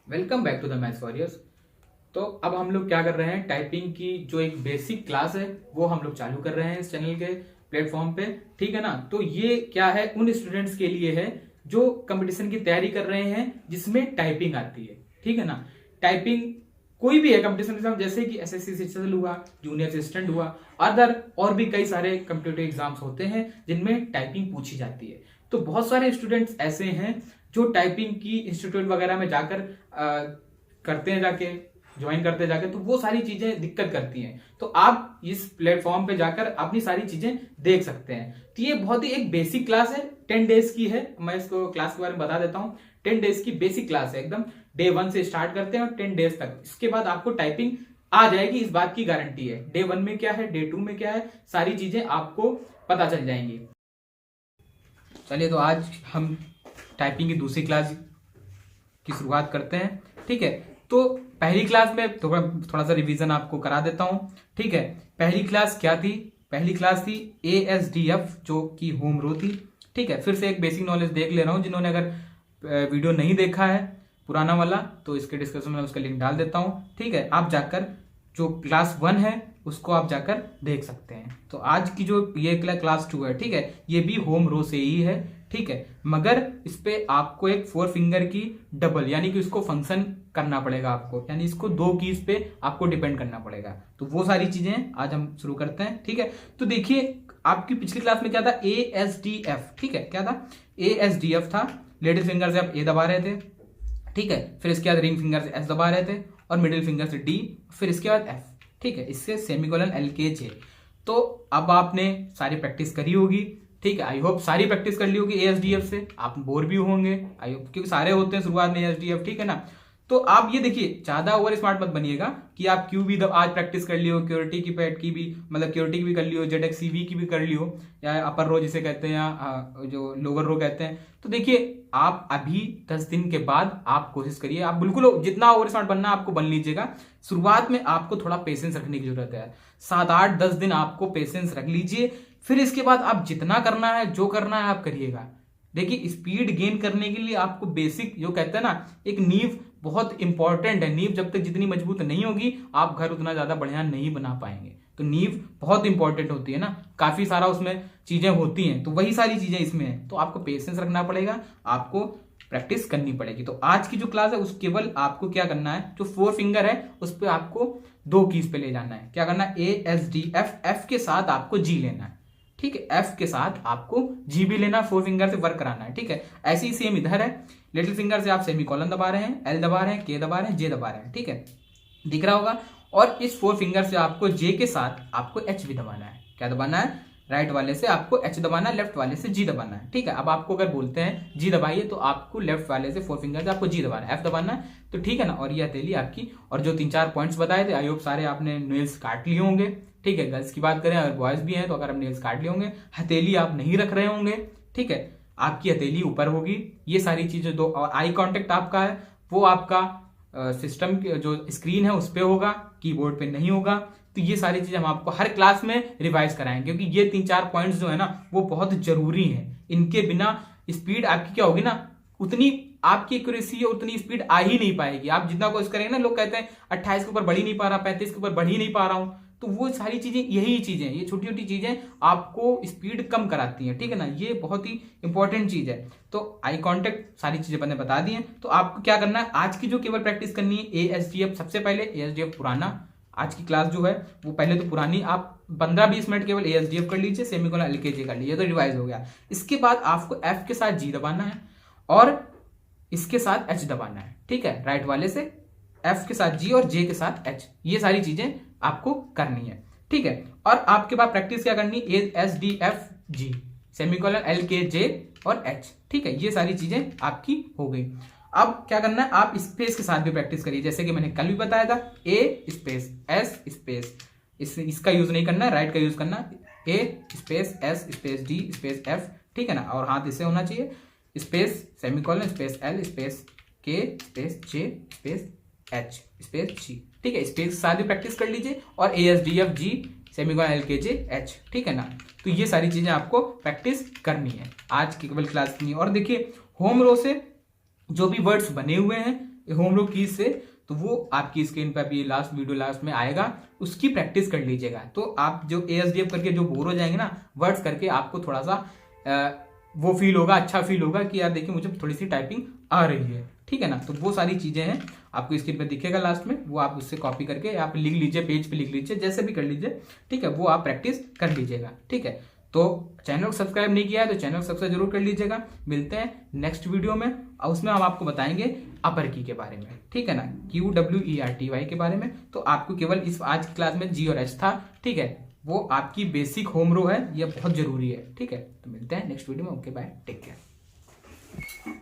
Welcome back to the maths warriors. तो अब हम लोग क्या कर रहे हैं, टाइपिंग की जो एक बेसिक क्लास है वो हम लोग चालू कर रहे हैं इस चैनल के प्लेटफॉर्म पे। ठीक है ना। तो ये क्या है, उन स्टूडेंट्स के लिए है जो कंपटीशन की तैयारी कर रहे हैं जिसमें टाइपिंग आती है। ठीक है ना। टाइपिंग कोई भी है कंपटीशन एग्जाम, जैसे कि एसएससी शिक्षक हुआ, जूनियर असिस्टेंट हुआ, अदर और भी कई सारे कम्पिटेटिव एग्जाम्स होते हैं जिनमें टाइपिंग पूछी जाती है। तो बहुत सारे स्टूडेंट्स ऐसे हैं जो टाइपिंग की इंस्टीट्यूट वगैरह में जाकर करते हैं, जाके ज्वाइन करते हैं जाके, तो वो सारी चीजें दिक्कत करती हैं। तो आप इस प्लेटफॉर्म पे जाकर अपनी सारी चीजें देख सकते हैं। तो ये बहुत ही एक बेसिक क्लास है, 10 डेज की है। मैं इसको क्लास के बारे में बता देता हूँ। 10 डेज की बेसिक क्लास है एकदम। डे 1 से स्टार्ट करते हैं और 10 डेज तक। इसके बाद आपको टाइपिंग आ जाएगी, इस बात की गारंटी है। डे 1 में क्या है, डे 2 में क्या है, सारी चीजें आपको पता चल जाएंगी। चलिए, तो आज हम टाइपिंग की दूसरी क्लास की शुरुआत करते हैं। ठीक है। तो पहली क्लास में थोड़ा सा रिवीजन आपको करा देता हूं। ठीक है। पहली क्लास क्या थी? पहली क्लास थी ASDF, जो कि होम रो थी। ठीक है। फिर से एक बेसिक नॉलेज देख ले रहा हूं। जिन्होंने अगर वीडियो नहीं देखा है पुराना वाला, तो इसके डिस्क्रिप्शन में उसका लिंक डाल देता हूं। ठीक है। आप जाकर जो क्लास 1 है उसको आप जाकर देख सकते हैं। तो आज की जो ये क्लास 2 है, ठीक है, ये भी होम रो से ही है। ठीक है। मगर इस पे आपको एक 4 फिंगर की डबल, यानी कि उसको फंक्शन करना पड़ेगा आपको, यानी इसको 2 कीज पे आपको डिपेंड करना पड़ेगा। तो वो सारी चीजें आज हम शुरू करते हैं। ठीक है। तो देखिए, आपकी पिछली क्लास में क्या था, ASDF। ठीक है। क्या था? ASDF था। लिटिल फिंगर से आप A दबा रहे थे। ठीक है। फिर इसके बाद रिंग फिंगर से S दबा रहे थे और मिडिल फिंगर से D, फिर इसके बाद F। ठीक है। इससे सेमीकोलन LKJ। तो अब आपने सारी प्रैक्टिस करी होगी। ठीक है। आई होप सारी प्रैक्टिस कर ली होगी ASDF से। आप बोर भी होंगे आई होप, क्योंकि सारे होते हैं शुरुआत में ASDF। ठीक है ना। तो आप ये देखिए, ज्यादा ओवर स्मार्ट मत बनिएगा कि आप क्यू भी आज प्रैक्टिस कर लियो, क्योरिटी की पैट की भी, मतलब क्योरिटी की भी कर लियो, ZXCV की भी कर लियो, या अपर रो जिसे कहते हैं, या जो लोअर रो कहते हैं। तो देखिए, आप अभी 10 दिन के बाद आप कोशिश करिए, आप बिल्कुल जितना ओवर स्मार्ट बनना आपको बन लीजिएगा। शुरुआत में आपको थोड़ा पेशेंस रखने की जरूरत है। 7, 8, 10 दिन आपको पेशेंस रख लीजिए। फिर इसके बाद आप जितना करना है, जो करना है आप करिएगा। देखिए, स्पीड गेन करने के लिए आपको बेसिक जो कहते हैं ना, एक नींव बहुत इंपॉर्टेंट है। नींव जब तक जितनी मजबूत नहीं होगी, आप घर उतना ज्यादा बढ़िया नहीं बना पाएंगे। तो नींव बहुत इंपॉर्टेंट होती है ना, काफी सारा उसमें चीजें होती हैं, तो वही सारी चीजें इसमें है। तो आपको पेशेंस रखना पड़ेगा, आपको प्रैक्टिस करनी पड़ेगी। तो आज की जो क्लास है उस केवल आपको क्या करना है, जो 4 फिंगर है उस पर आपको 2 कीज पे ले जाना है। क्या करना है? ASDF, F के साथ आपको G लेना है। ठीक है। F के साथ आपको G भी लेना, 4 फिंगर से वर्क कराना है। ठीक है। ऐसे ही सेम इधर है, लिटिल फिंगर से आप सेमीकोलन दबा रहे हैं, L दबा रहे हैं, K दबा रहे हैं, J दबा रहे हैं। ठीक है। दिख रहा होगा। और इस 4 फिंगर से आपको J के साथ आपको H भी दबाना है। क्या दबाना है? राइट वाले से आपको H दबाना है, लेफ्ट वाले से G दबाना है। ठीक है। अब आपको अगर बोलते हैं G दबाइए, तो आपको लेफ्ट वाले से 4 फिंगर से आपको G दबाना है, F दबाना है। तो ठीक है ना। और ये हथेली आपकी, और जो 3-4 पॉइंट्स बताए थे, आई होप सारे आपने नेल्स काट लिए होंगे। ठीक है। गर्ल्स की बात करें, अगर बॉयज भी हैं तो अगर आप नेल्स काट लिए होंगे, हथेली आप नहीं रख रहे होंगे। ठीक है। आपकी हथेली ऊपर होगी। ये सारी चीजें दो, और आई कांटेक्ट आपका है वो आपका सिस्टम जो स्क्रीन है उस पर होगा, कीबोर्ड पे नहीं होगा। तो ये सारी चीजें हम आपको हर क्लास में रिवाइज कराएंगे, क्योंकि ये 3-4 पॉइंट्स जो है ना वो बहुत जरूरी हैं। इनके बिना स्पीड आपकी क्या होगी ना, उतनी आपकी एक्यूरेसी है, उतनी स्पीड आ ही नहीं पाएगी। आप जितना कोशिश करेंगे ना, लोग कहते हैं 28 के ऊपर बढ़ ही नहीं पा रहा, 35 के ऊपर बढ़ ही नहीं पा रहा हूं, तो वो सारी चीजें, यही चीजें, ये छोटी छोटी चीजें आपको स्पीड कम कराती हैं। ठीक है ना। ये बहुत ही इंपॉर्टेंट चीज है। तो आई कांटेक्ट सारी चीजें मैंने बता दी हैं। तो आपको क्या करना है, आज की जो केवल प्रैक्टिस करनी है ASDF। सबसे पहले ASDF पुराना, आज की क्लास जो है वो पहले तो पुरानी, आप 15-20 मिनट केवल ASDF कर लीजिए, सेमीकोलन LKJ कर लीजिए, तो रिवाइज हो गया। इसके बाद आपको F के साथ G दबाना है और इसके साथ H दबाना है। ठीक है। राइट वाले से F के साथ G और J के साथ H, ये सारी चीजें आपको करनी है। ठीक है। और आपके बाद प्रैक्टिस क्या करनी है, ASDF G, सेमीकोलन LKJ और H। ठीक है। ये सारी चीजें आपकी हो गई। अब क्या करना है, आप स्पेस के साथ भी प्रैक्टिस करिए, जैसे कि मैंने कल भी बताया था, A स्पेस S स्पेस, इसका यूज नहीं करना है, राइट का यूज करना, A space S space D space F। ठीक है ना। और हाथ इससे होना चाहिए, space semicolon space L space K space J space H space G। ठीक है। स्पेस के साथ भी प्रैक्टिस कर लीजिए, और ASDF G semicolon LKJ H। ठीक है ना। तो ये सारी चीजें आपको प्रैक्टिस करनी है आज की केवल क्लास की। और देखिए, होम रो से जो भी वर्ड्स बने हुए हैं होम रो कीज से, तो वो आपकी स्क्रीन पर अभी लास्ट में आएगा, उसकी प्रैक्टिस कर लीजिएगा। तो आप जो ASDF करके जो बोर हो जाएंगे ना वर्ड्स करके, आपको थोड़ा सा वो फील होगा, अच्छा फील होगा कि यार देखिए मुझे थोड़ी सी टाइपिंग आ रही है, ठीक है ना। तो वो सारी चीजें हैं, आपको स्क्रीन पे दिखेगा लास्ट में, वो आप उससे कॉपी करके आप लिख लीजिए, पेज पे लिख लीजिए, जैसे भी कर लीजिए, ठीक है। वो आप प्रैक्टिस कर लीजिएगा, ठीक है। तो चैनल को सब्सक्राइब नहीं किया है तो चैनल को सब्सक्राइब जरूर कर लीजिएगा। मिलते हैं नेक्स्ट वीडियो में, और उसमें हम आपको बताएंगे अपर की के बारे में, ठीक है ना, QWERTY के बारे में। तो आपको केवल इस आज की क्लास में G और H था, ठीक है। वो आपकी बेसिक होम रो है, ये बहुत जरूरी है, ठीक है। तो मिलते हैं नेक्स्ट वीडियो में, ओके बाय, टेक केयर।